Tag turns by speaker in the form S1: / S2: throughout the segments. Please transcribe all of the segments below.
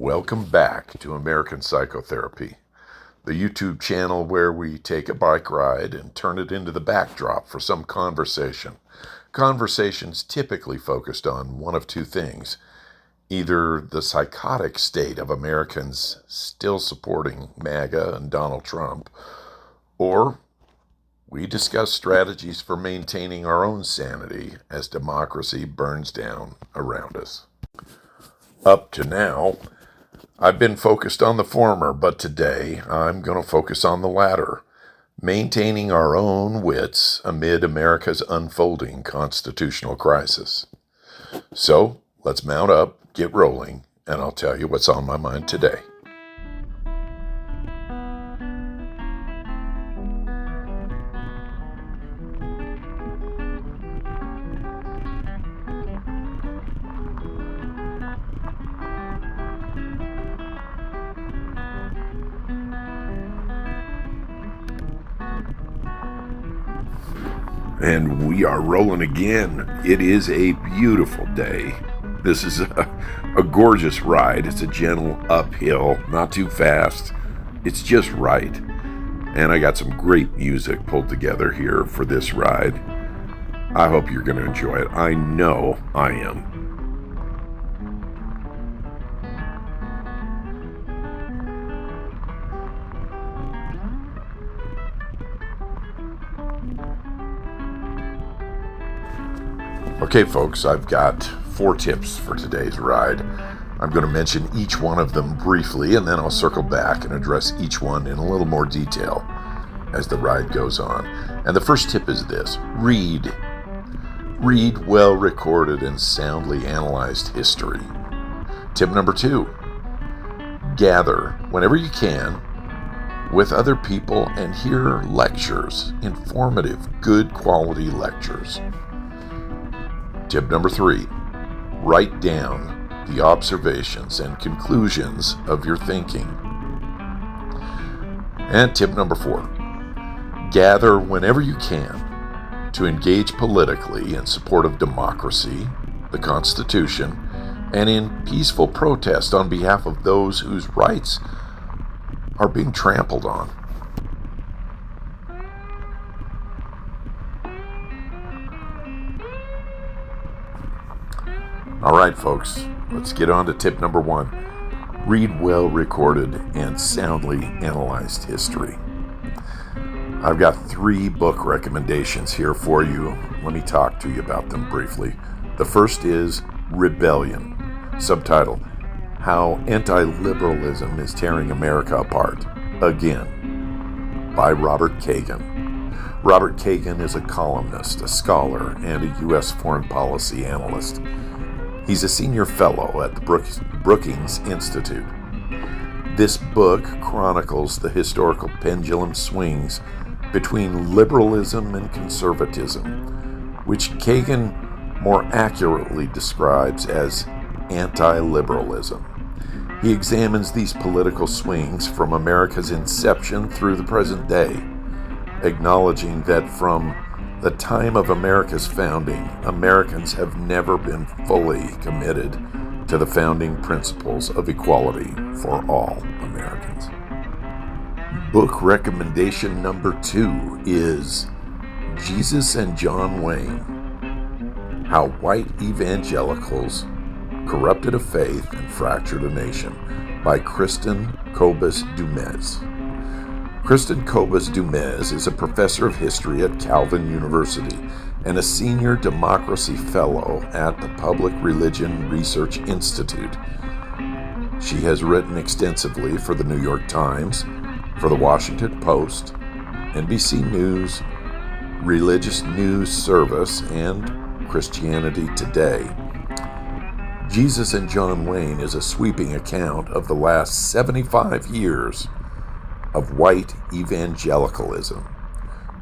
S1: Welcome back to American Psychotherapy, the YouTube channel where we take a bike ride and turn it into the backdrop for some conversation. Conversations typically focused on one of two things: either the psychotic state of Americans still supporting MAGA and Donald Trump, or we discuss strategies for maintaining our own sanity as democracy burns down around us. Up to now, I've been focused on the former, but today I'm going to focus on the latter, maintaining our own wits amid America's unfolding constitutional crisis. So let's mount up, get rolling, and I'll tell you what's on my mind today. And we are rolling again. It is a beautiful day. This is a gorgeous ride. It's a gentle uphill, not too fast. It's just right. And I got some great music pulled together here for this ride. I hope you're going to enjoy it. I know I am. Okay, folks, I've got 4 tips for today's ride. I'm going to mention each one of them briefly, and then I'll circle back and address each one in a little more detail as the ride goes on. And the first tip is this: read. Read well-recorded and soundly analyzed history. Tip number 2, gather, whenever you can, with other people and hear lectures, informative, good quality lectures. Tip number 3, write down the observations and conclusions of your thinking. And tip number 4, gather whenever you can to engage politically in support of democracy, the Constitution, and in peaceful protest on behalf of those whose rights are being trampled on. All right, folks, let's get on to tip number 1. Read well-recorded and soundly analyzed history. I've got 3 book recommendations here for you. Let me talk to you about them briefly. The first is Rebellion, subtitled How Anti-Liberalism is Tearing America Apart Again, by Robert Kagan. Robert Kagan is a columnist, a scholar, and a U.S. foreign policy analyst. He's a senior fellow at the Brookings Institute. This book chronicles the historical pendulum swings between liberalism and conservatism, which Kagan more accurately describes as anti-liberalism. He examines these political swings from America's inception through the present day, acknowledging that from the time of America's founding, Americans have never been fully committed to the founding principles of equality for all Americans. Book recommendation number 2 is Jesus and John Wayne: How White Evangelicals Corrupted a Faith and Fractured a Nation, by Kristen Kobus-Dumez. Kristen Kobus-Dumez is a professor of history at Calvin University and a senior democracy fellow at the Public Religion Research Institute. She has written extensively for the New York Times, for the Washington Post, NBC News, Religious News Service, and Christianity Today. Jesus and John Wayne is a sweeping account of the last 75 years of white evangelicalism,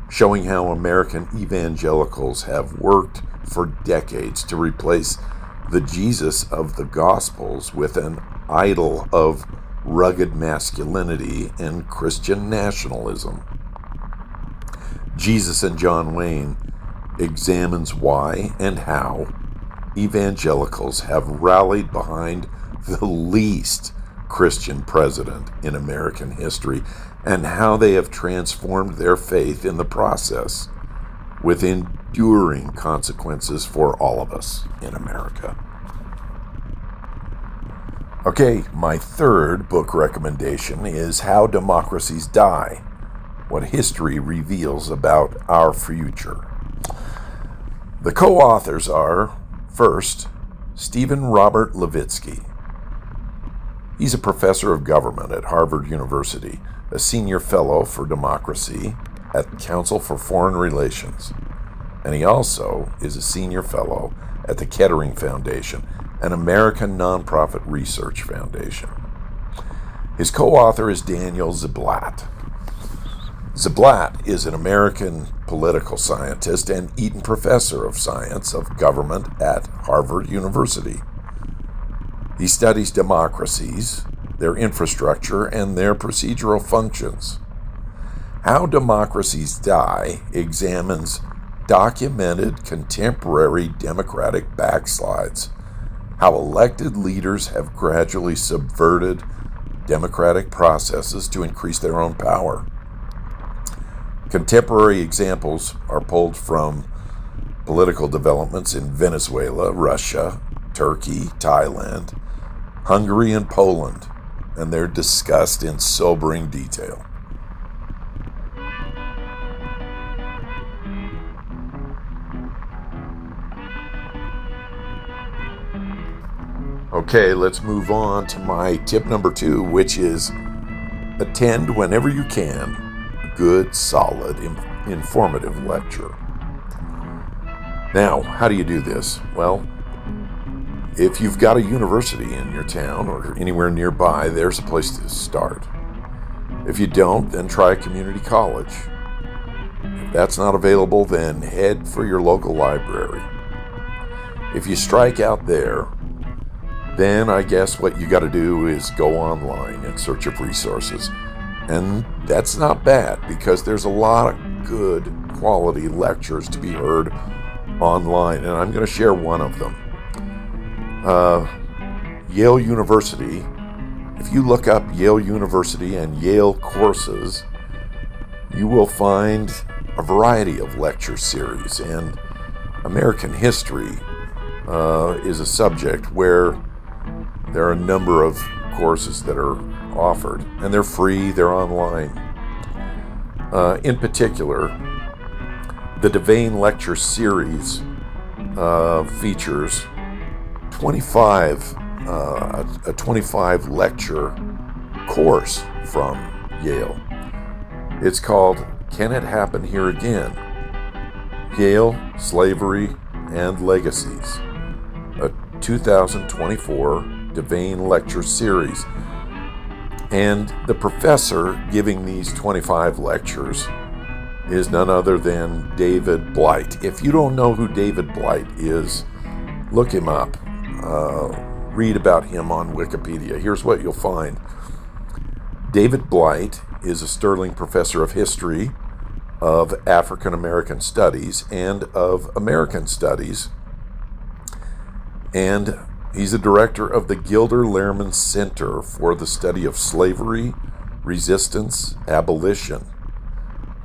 S1: showing how American evangelicals have worked for decades to replace the Jesus of the Gospels with an idol of rugged masculinity and Christian nationalism. Jesus and John Wayne examines why and how evangelicals have rallied behind the least Christian president in American history and how they have transformed their faith in the process, with enduring consequences for all of us in America. Okay, my third book recommendation is How Democracies Die: What History Reveals About Our Future. The co-authors are, first, Stephen Robert Levitsky. He's a professor of government at Harvard University, a senior fellow for democracy at the Council for Foreign Relations, and he also is a senior fellow at the Kettering Foundation, an American nonprofit research foundation. His co-author is Daniel Ziblatt. Ziblatt is an American political scientist and Eaton Professor of Science of Government at Harvard University. He studies democracies, their infrastructure, and their procedural functions. How Democracies Die examines documented contemporary democratic backslides, how elected leaders have gradually subverted democratic processes to increase their own power. Contemporary examples are pulled from political developments in Venezuela, Russia, Turkey, Thailand, Hungary, and Poland, and they're discussed in sobering detail. Okay, let's move on to my tip number 2, which is attend whenever you can a good, solid, informative lecture. Now, how do you do this? Well, if you've got a university in your town or anywhere nearby, there's a place to start. If you don't, then try a community college. If that's not available, then head for your local library. If you strike out there, then I guess what you got to do is go online in search of resources. And that's not bad, because there's a lot of good quality lectures to be heard online, and I'm going to share one of them. Yale University. If you look up Yale University and Yale courses, you will find a variety of lecture series, and American history is a subject where there are a number of courses that are offered, and they're free, they're online. In particular, the Devane Lecture Series features a 25 lecture course from Yale. It's called Can It Happen Here Again? Yale, Slavery, and Legacies, a 2024 Devane Lecture Series. And the professor giving these 25 lectures is none other than David Blight. If you don't know who David Blight is, look him up. Read about him on Wikipedia. Here's what you'll find. David Blight is a Sterling Professor of History, of African American Studies, and of American Studies. And he's a director of the Gilder Lehrman Center for the Study of Slavery, Resistance, Abolition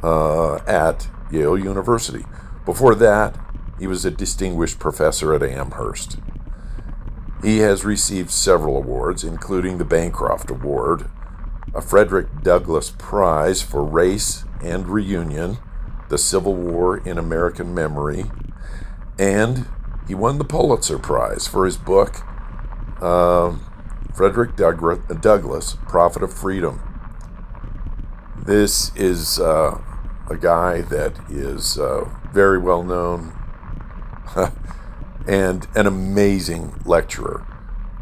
S1: at Yale University. Before that, he was a distinguished professor at Amherst. He has received several awards, including the Bancroft Award, a Frederick Douglass Prize for Race and Reunion, the Civil War in American Memory, and he won the Pulitzer Prize for his book, Frederick Douglass, Prophet of Freedom. This is a guy that is very well known and an amazing lecturer.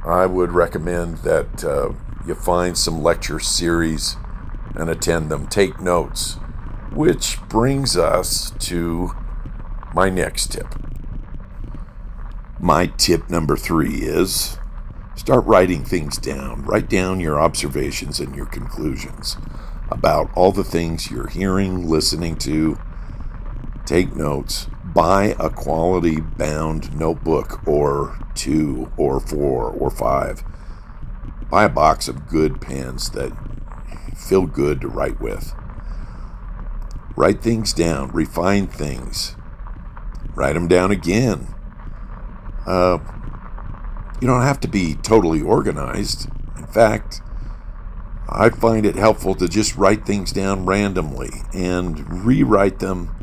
S1: I would recommend that you find some lecture series and attend them. Take notes, which brings us to my next tip. My tip number 3 is start writing things down. Write down your observations and your conclusions about all the things you're hearing, listening to. Take notes. Buy a quality bound notebook or 2 or 4 or 5. Buy a box of good pens that feel good to write with. Write things down, refine things, write them down again. You don't have to be totally organized. In fact, I find it helpful to just write things down randomly and rewrite them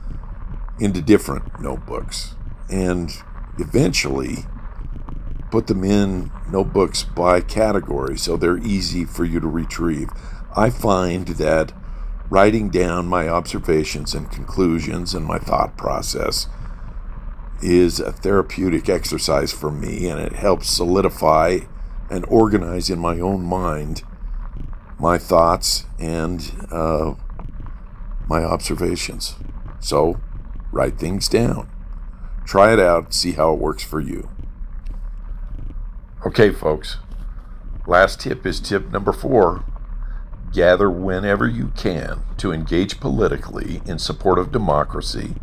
S1: into different notebooks, and eventually put them in notebooks by category so they're easy for you to retrieve. I find that writing down my observations and conclusions and my thought process is a therapeutic exercise for me, and it helps solidify and organize in my own mind my thoughts and my observations. So, write things down. Try it out, see how it works for you. Okay, folks. Last tip is tip number 4. Gather whenever you can to engage politically in support of democracy,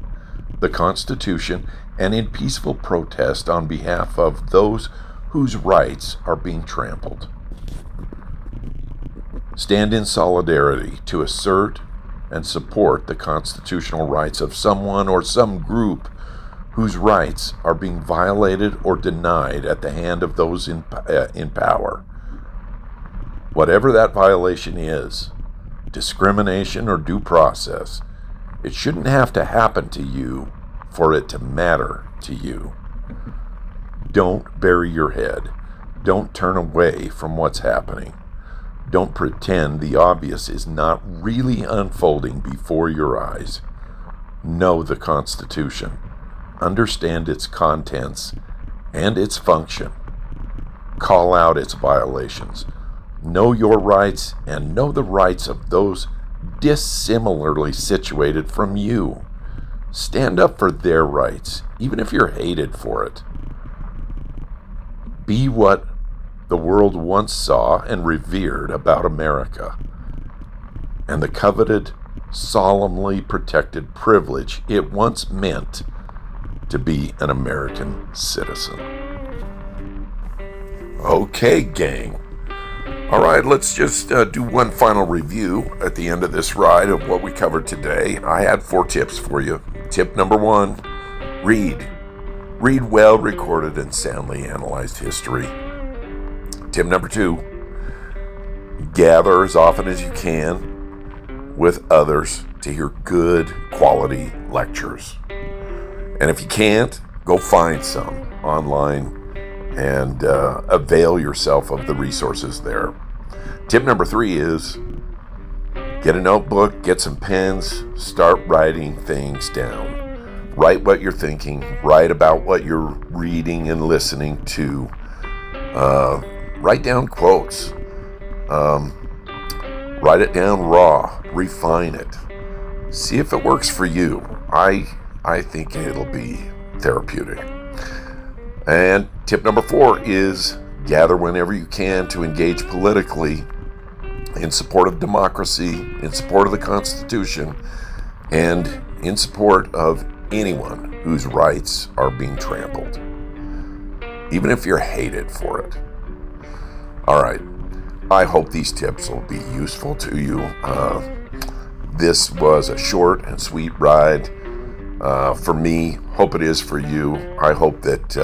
S1: the Constitution, and in peaceful protest on behalf of those whose rights are being trampled. Stand in solidarity to assert and support the constitutional rights of someone or some group whose rights are being violated or denied at the hand of those in power. Whatever that violation is, discrimination or due process, it shouldn't have to happen to you for it to matter to you. Don't bury your head. Don't turn away from what's happening. Don't pretend the obvious is not really unfolding before your eyes. Know the Constitution. Understand its contents and its function. Call out its violations. Know your rights and know the rights of those dissimilarly situated from you. Stand up for their rights, even if you're hated for it. Be what the world once saw and revered about America, and the coveted, solemnly protected privilege it once meant to be an American citizen. Okay, gang. All right, let's just do one final review at the end of this ride of what we covered today. I had 4 tips for you. Tip number 1, read. Read well recorded and soundly analyzed history. Tip number 2, gather as often as you can with others to hear good quality lectures. And if you can't, go find some online and avail yourself of the resources there. Tip number 3 is get a notebook, get some pens, start writing things down. Write what you're thinking, write about what you're reading and listening to. Write down quotes. Write it down raw, refine it. See if it works for you. I think it'll be therapeutic. And tip number 4 is gather whenever you can to engage politically in support of democracy, in support of the Constitution, and in support of anyone whose rights are being trampled, even if you're hated for it. All right. I hope these tips will be useful to you. This was a short and sweet ride. For me, hope it is for you. I hope that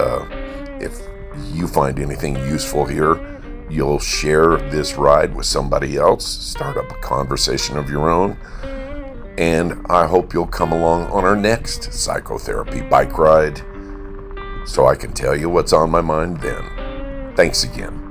S1: if you find anything useful here, you'll share this ride with somebody else, start up a conversation of your own, and I hope you'll come along on our next psychotherapy bike ride so I can tell you what's on my mind then. Thanks again.